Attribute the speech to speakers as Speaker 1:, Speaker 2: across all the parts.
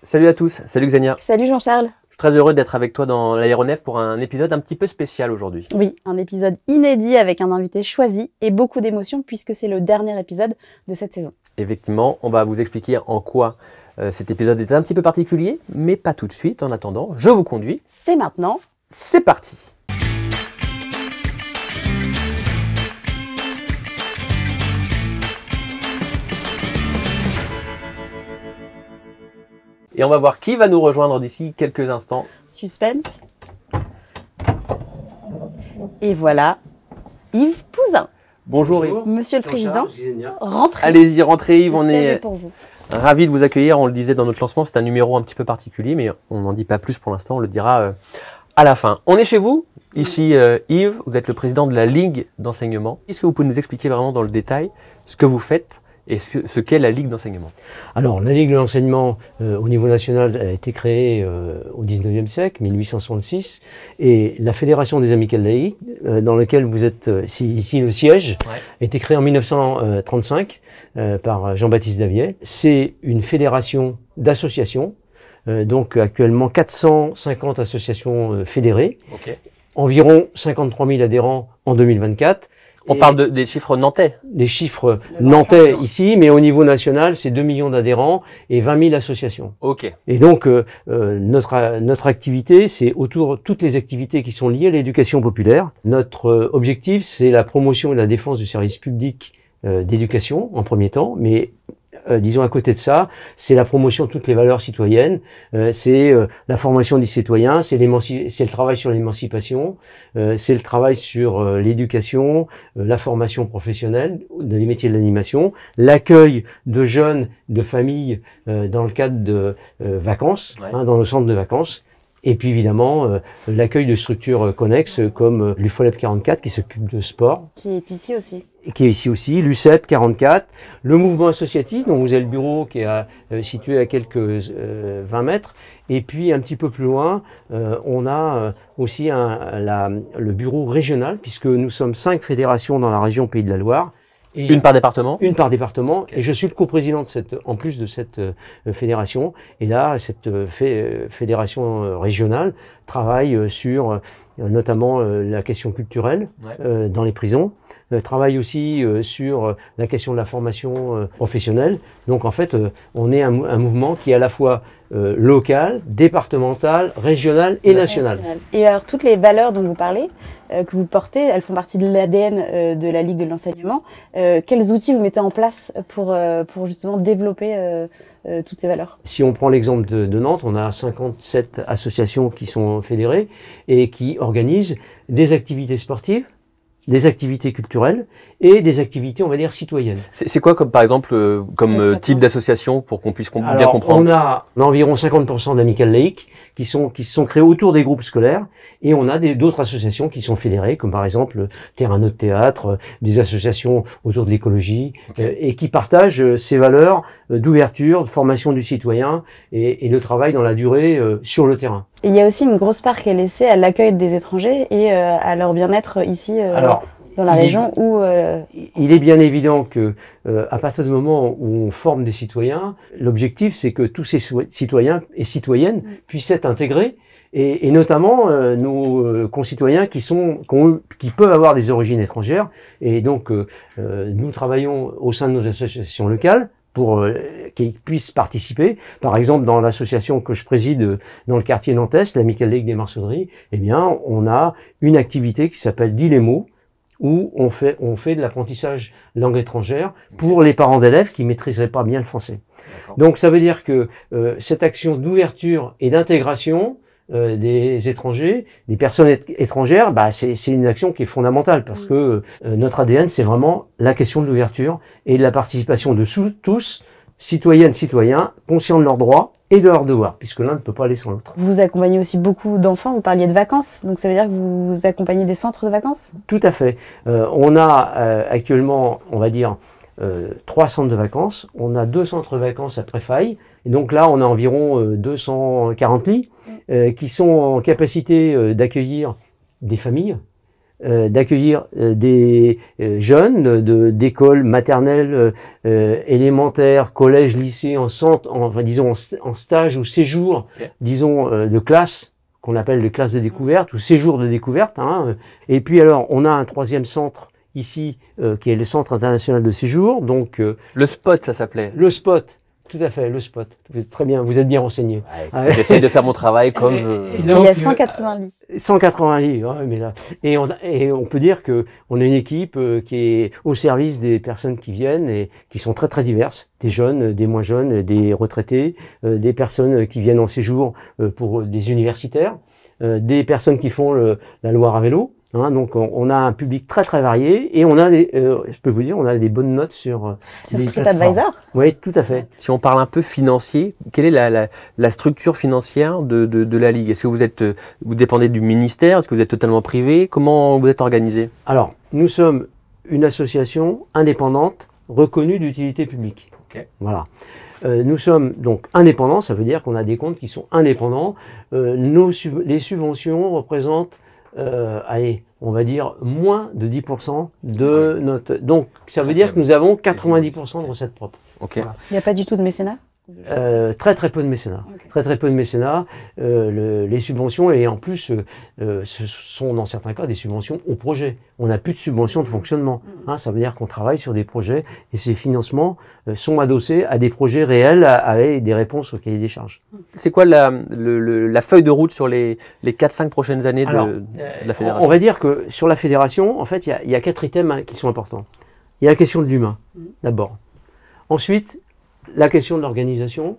Speaker 1: Salut à tous, salut Xenia.
Speaker 2: Salut Jean-Charles.
Speaker 1: Je suis très heureux d'être avec toi dans l'aéronef pour un épisode un petit peu spécial aujourd'hui.
Speaker 2: Oui, un épisode inédit avec un invité choisi et beaucoup d'émotions puisque c'est le dernier épisode de cette saison.
Speaker 1: Effectivement, on va vous expliquer en quoi cet épisode est un petit peu particulier, mais pas tout de suite. En attendant, je vous conduis.
Speaker 2: C'est maintenant.
Speaker 1: C'est parti. Et on va voir qui va nous rejoindre d'ici quelques instants.
Speaker 2: Suspense. Et voilà, Yves Pouzin.
Speaker 1: Bonjour Yves.
Speaker 2: Monsieur le Président, rentrez.
Speaker 1: Allez-y, rentrez Yves, on
Speaker 2: C'est
Speaker 1: est
Speaker 2: pour vous.
Speaker 1: ravis de vous accueillir. On le disait dans notre lancement, c'est un numéro un petit peu particulier, mais on n'en dit pas plus pour l'instant, on le dira à la fin. On est chez vous, ici Yves, vous êtes le président de la Ligue d'enseignement. Est-ce que vous pouvez nous expliquer vraiment dans le détail ce que vous faites et ce qu'est la Ligue d'enseignement?
Speaker 3: Alors, la Ligue de l'enseignement au niveau national a été créée au 19e siècle, 1866, et la Fédération des amicales laïques, dans laquelle vous êtes ici le siège, a été créée en 1935 par Jean-Baptiste Daviet. C'est une fédération d'associations, donc actuellement 450 associations fédérées, environ 53 000 adhérents en 2024.
Speaker 1: On parle des chiffres nantais.
Speaker 3: Des chiffres nantais ici, mais au niveau national, c'est 2 millions d'adhérents et 20 000 associations.
Speaker 1: Ok.
Speaker 3: Et donc, notre activité, c'est autour de toutes les activités qui sont liées à l'éducation populaire. Notre objectif, c'est la promotion et la défense du service public d'éducation, en premier temps, mais disons à côté de ça, c'est la promotion de toutes les valeurs citoyennes, c'est la formation des citoyens, c'est le travail sur l'émancipation, c'est le travail sur l'éducation, la formation professionnelle, des métiers de l'animation, l'accueil de jeunes, de familles dans le cadre de vacances, dans le centre de vacances. Et puis évidemment, l'accueil de structures connexes comme l'UFOLEP 44 qui s'occupe de sport.
Speaker 2: Qui est ici aussi.
Speaker 3: Qui est ici aussi, l'UCEP 44, le mouvement associatif, dont vous avez le bureau qui est situé à quelques 20 mètres. Et puis un petit peu plus loin, on a aussi le bureau régional, puisque nous sommes 5 fédérations dans la région Pays de la Loire.
Speaker 1: Et une par département.
Speaker 3: Une par département. Et je suis le coprésident en plus de cette fédération. Et là, cette fédération régionale travaille sur notamment la question culturelle dans les prisons, travaille aussi sur la question de la formation professionnelle. Donc en fait, on est un mouvement qui est à la fois local, départemental, régional et national.
Speaker 2: Et alors toutes les valeurs dont vous parlez, que vous portez, elles font partie de l'ADN de la Ligue de l'enseignement. Quels outils vous mettez en place pour justement développer toutes ces valeurs?
Speaker 3: Si on prend l'exemple de Nantes, on a 57 associations qui sont fédérées et qui organisent des activités sportives, des activités culturelles et des activités, on va dire, citoyennes.
Speaker 1: C'est quoi, comme par exemple, type d'association pour qu'on puisse bien comprendre?
Speaker 3: On a environ 50% d'amicales laïques qui se sont créées autour des groupes scolaires, et on a d'autres associations qui sont fédérées, comme par exemple Terrain de théâtre, des associations autour de l'écologie, et qui partagent ces valeurs d'ouverture, de formation du citoyen et de travail dans la durée sur le terrain.
Speaker 2: Et il y a aussi une grosse part qui est laissée à l'accueil des étrangers et à leur bien-être ici dans la région où...
Speaker 3: Il est bien évident que à partir du moment où on forme des citoyens, l'objectif c'est que tous ces citoyens et citoyennes puissent être intégrés, et notamment nos concitoyens qui peuvent avoir des origines étrangères. Et donc nous travaillons au sein de nos associations locales pour qu'ils puissent participer. Par exemple, dans l'association que je préside dans le quartier nantes, l'Amicale Laïque des Marceauderies, eh bien, on a une activité qui s'appelle Dis les mots, où on fait de l'apprentissage langue étrangère pour les parents d'élèves qui maîtriseraient pas bien le français. Donc, ça veut dire que cette action d'ouverture et d'intégration des étrangers, des personnes étrangères, c'est une action qui est fondamentale, parce que notre ADN, c'est vraiment la question de l'ouverture et de la participation de tous, citoyennes, citoyens, conscients de leurs droits et de leurs devoirs, puisque l'un ne peut pas aller sans l'autre.
Speaker 2: Vous accompagnez aussi beaucoup d'enfants, vous parliez de vacances, donc ça veut dire que vous accompagnez des centres de vacances?
Speaker 3: Tout à fait. On a actuellement, on va dire, 3 centres de vacances. On a 2 centres de vacances à Tréfaille. Et donc là, on a environ 240 lits qui sont en capacité d'accueillir des familles d'accueillir des jeunes d'écoles maternelles, élémentaires, collèges, lycées, disons en stage ou séjour, disons de classe, qu'on appelle les classes de découverte ou séjours de découverte. Hein. Et puis alors, on a un troisième centre ici, qui est le Centre international de séjour. Donc
Speaker 1: le SPOT, ça s'appelait.
Speaker 3: Le SPOT. Tout à fait, le SPOT. Très bien, vous êtes bien renseigné.
Speaker 1: Ouais, j'essaye de faire mon travail comme
Speaker 2: je... Donc, il y a 180 lits.
Speaker 3: 180 lits, ouais, mais là. Et on peut dire que on a une équipe qui est au service des personnes qui viennent et qui sont très très diverses. Des jeunes, des moins jeunes, des retraités, des personnes qui viennent en séjour pour des universitaires, des personnes qui font la Loire à vélo. Hein, donc on a un public très très varié et on a je peux vous dire, on a des bonnes notes sur
Speaker 2: TripAdvisor.
Speaker 3: Oui, tout à fait.
Speaker 1: Si on parle un peu financier, quelle est la structure financière de la Ligue? Est-ce que vous dépendez du ministère? Est-ce que vous êtes totalement privé? Comment vous êtes organisé?
Speaker 3: Alors, nous sommes une association indépendante reconnue d'utilité publique.
Speaker 1: Okay.
Speaker 3: Voilà. Nous sommes donc indépendants, ça veut dire qu'on a des comptes qui sont indépendants. Les subventions représentent allez, on va dire moins de 10% de notre... Donc, ça veut dire que nous avons 90% de recettes propres.
Speaker 1: Okay.
Speaker 3: Voilà.
Speaker 2: Il n'y a pas du tout de mécénat?
Speaker 3: Très très peu de mécénat. Okay. Très très peu de mécénat. Les subventions, et en plus, ce sont dans certains cas des subventions au projet. On n'a plus de subventions de fonctionnement. Hein, ça veut dire qu'on travaille sur des projets et ces financements sont adossés à des projets réels avec des réponses au cahier des charges.
Speaker 1: C'est quoi la feuille de route sur les 4-5 prochaines années de la fédération?
Speaker 3: On va dire que sur la fédération, en fait, il y a 4 items qui sont importants. Il y a la question de l'humain, d'abord. Ensuite, la question de l'organisation,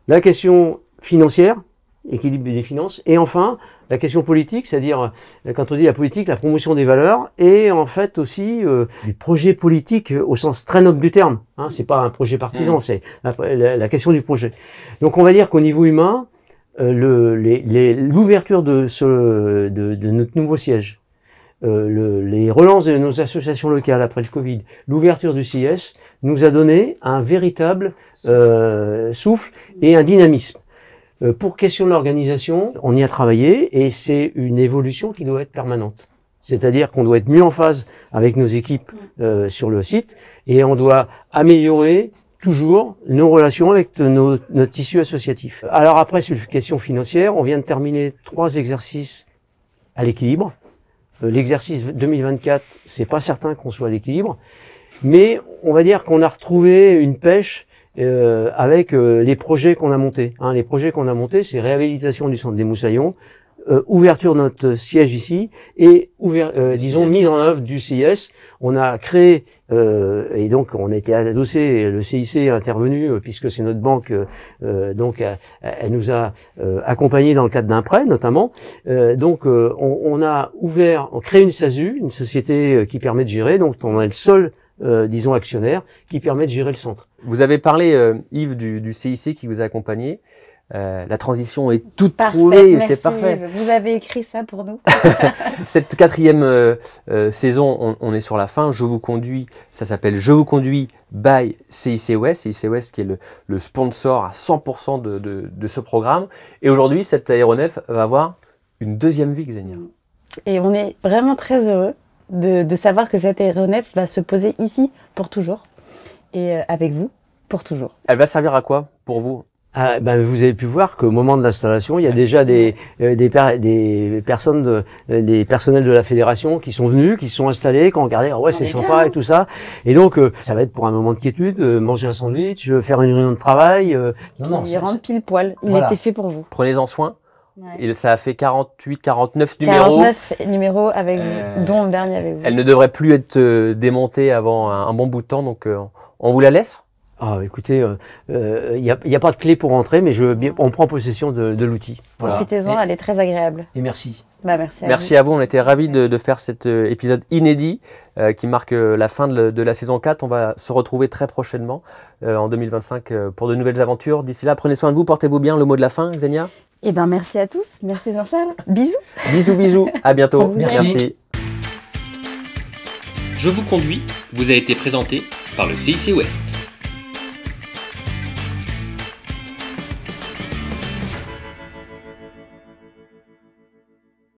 Speaker 3: la question financière, équilibre des finances, et enfin la question politique, c'est-à-dire, quand on dit la politique, la promotion des valeurs, et en fait aussi les projets politiques au sens très noble du terme. Hein, c'est pas un projet partisan, c'est la question du projet. Donc on va dire qu'au niveau humain, l'ouverture de notre nouveau siège, les relances de nos associations locales après le Covid, l'ouverture du CIS nous a donné un véritable souffle et un dynamisme. Pour question de l'organisation, on y a travaillé et c'est une évolution qui doit être permanente. C'est-à-dire qu'on doit être mieux en phase avec nos équipes sur le site et on doit améliorer toujours nos relations avec notre tissu associatif. Alors après, sur la question financière, on vient de terminer 3 exercices à l'équilibre. L'exercice 2024, c'est pas certain qu'on soit à l'équilibre, mais on va dire qu'on a retrouvé une pêche avec les projets qu'on a montés. Hein, les projets qu'on a montés, c'est réhabilitation du centre des Moussaillons, ouverture de notre siège ici et disons mise en œuvre du CIS. On a créé et donc on a été adossé, le CIC est intervenu puisque c'est notre banque, donc elle nous a accompagnés dans le cadre d'un prêt notamment. Donc on a créé une SASU, une société qui permet de gérer. Donc on est le seul disons actionnaire qui permet de gérer le centre.
Speaker 1: Vous avez parlé Yves du CIC qui vous a accompagné. La transition est toute trouvée, c'est parfait.
Speaker 2: Yves. Vous avez écrit ça pour nous.
Speaker 1: Cette 4e saison, on est sur la fin. Je vous conduis, ça s'appelle Je vous conduis by CIC West. CIC West qui est le sponsor à 100% de ce programme. Et aujourd'hui, cet aéronef va avoir une 2e vie, Xenia.
Speaker 2: Et on est vraiment très heureux de savoir que cet aéronef va se poser ici pour toujours. Et avec vous, pour toujours.
Speaker 1: Elle va servir à quoi pour vous?
Speaker 3: Vous avez pu voir qu'au moment de l'installation, il y a déjà des personnes, des personnels de la fédération qui sont venus, qui se sont installés, qui ont regardé, ouais, c'est sympa et tout ça. Et donc, ça va être pour un moment de quiétude, manger un sandwich, faire une réunion de travail.
Speaker 2: Il rentre pile poil. Il était fait pour vous.
Speaker 1: Prenez-en soin. Ouais. Ça a fait 49 numéros.
Speaker 2: 49 numéros avec vous, dont le dernier avec vous.
Speaker 1: Elle ne devrait plus être démontée avant un bon bout de temps, donc on vous la laisse.
Speaker 3: Ah, écoutez, y a pas de clé pour entrer, mais on prend possession de l'outil.
Speaker 2: Voilà. Profitez-en, elle est très agréable.
Speaker 3: Et merci.
Speaker 2: Merci
Speaker 1: à vous. On était ravis de faire cet épisode inédit qui marque la fin de la saison 4. On va se retrouver très prochainement en 2025 pour de nouvelles aventures. D'ici là, prenez soin de vous, portez-vous bien. Le mot de la fin, Xenia?
Speaker 2: Eh bien, merci à tous. Merci Jean-Charles. Bisous.
Speaker 1: Bisous. À bientôt.
Speaker 3: Merci.
Speaker 1: Je vous conduis vous a été présenté par le CIC West.